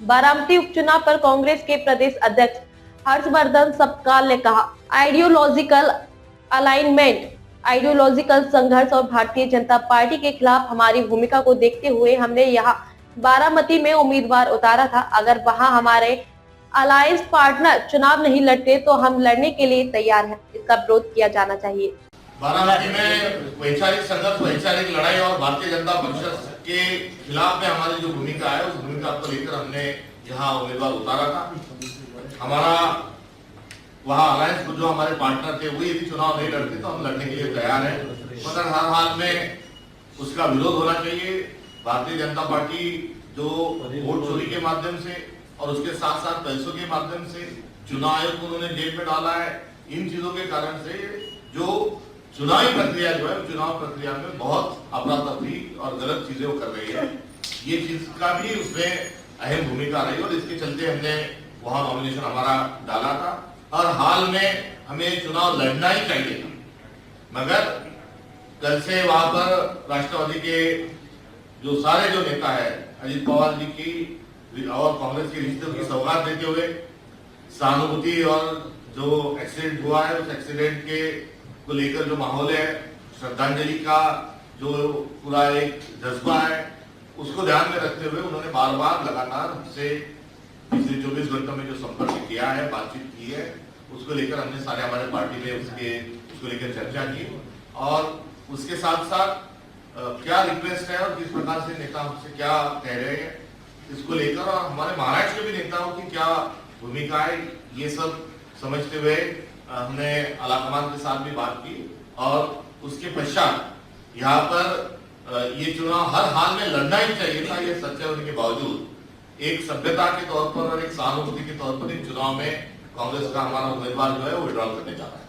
बारामती उपचुनाव पर कांग्रेस के प्रदेश अध्यक्ष हर्षवर्धन सपकाल ने कहा, आइडियोलॉजिकल अलाइनमेंट, आइडियोलॉजिकल संघर्ष और भारतीय जनता पार्टी के खिलाफ हमारी भूमिका को देखते हुए हमने यहाँ बारामती में उम्मीदवार उतारा था। अगर वहाँ हमारे अलायंस पार्टनर चुनाव नहीं लड़ते तो हम लड़ने के लिए तैयार हैं। इसका विरोध किया जाना चाहिए। बारामती में वैचारिक संघर्ष, वैचारिक लड़ाई और भारतीय जनता परिषद के खिलाफ में हमारी जो भूमिका है उस भूमिका को लेकर हमने यहाँ उम्मीदवार उतारा था। हमारा वहाँ अलायंस जो हमारे पार्टनर थे वो यदि चुनाव नहीं लड़ते तो हम लड़ने के लिए तैयार हैं, मगर हर हाल में उसका विरोध होना चाहिए। भारतीय जनता पार्टी जो वोट चोरी के माध्यम से और उसके साथ साथ पैसों के माध्यम से चुनाव आयोग को उन्होंने जेल में डाला है, इन चीजों के कारण से जो चुनावी प्रक्रिया जो है चुनाव प्रक्रिया में बहुत अफरा-तफरी और गलत चीजें वो कर रही है। ये चीज का भी उसमें अहम भूमिका रही और इसके चलते हमने वहां नॉमिनेशन हमारा डाला था और हाल में हमें चुनाव लड़ना ही चाहिए था, मगर कल से वहां पर राष्ट्रवादी के जो सारे जो नेता है अजित पवार जी की और कांग्रेस के रिश्तों की सौगात देते हुए सहानुभूति और जो एक्सीडेंट हुआ है उस एक्सीडेंट के को लेकर जो माहौल है, श्रद्धांजलि का जो पूरा एक जज्बा है, उसको ध्यान में रखते हुए उन्होंने बार बार लगातार हमसे पिछले 24 घंटों में जो संपर्क किया है, बातचीत की है, उसको लेकर हमने सारे हमारे पार्टी में उसको लेकर चर्चा की और उसके साथ साथ क्या रिक्वेस्ट है और किस प्रकार से नेता हमसे क्या कह रहे हैं इसको लेकर और हमारे महाराष्ट्र के भी नेताओं की क्या भूमिका है, ये सब समझते हुए हमने आलाकमान के साथ भी बात की और उसके पश्चात यहाँ पर ये चुनाव हर हाल में लड़ना ही चाहिए था। ये सच्चाई होने के बावजूद एक सभ्यता के तौर पर और एक सहानुभूति के तौर पर इन चुनाव में कांग्रेस का हमारा उम्मीदवार जो है वो विड्रॉल करने जा रहा है।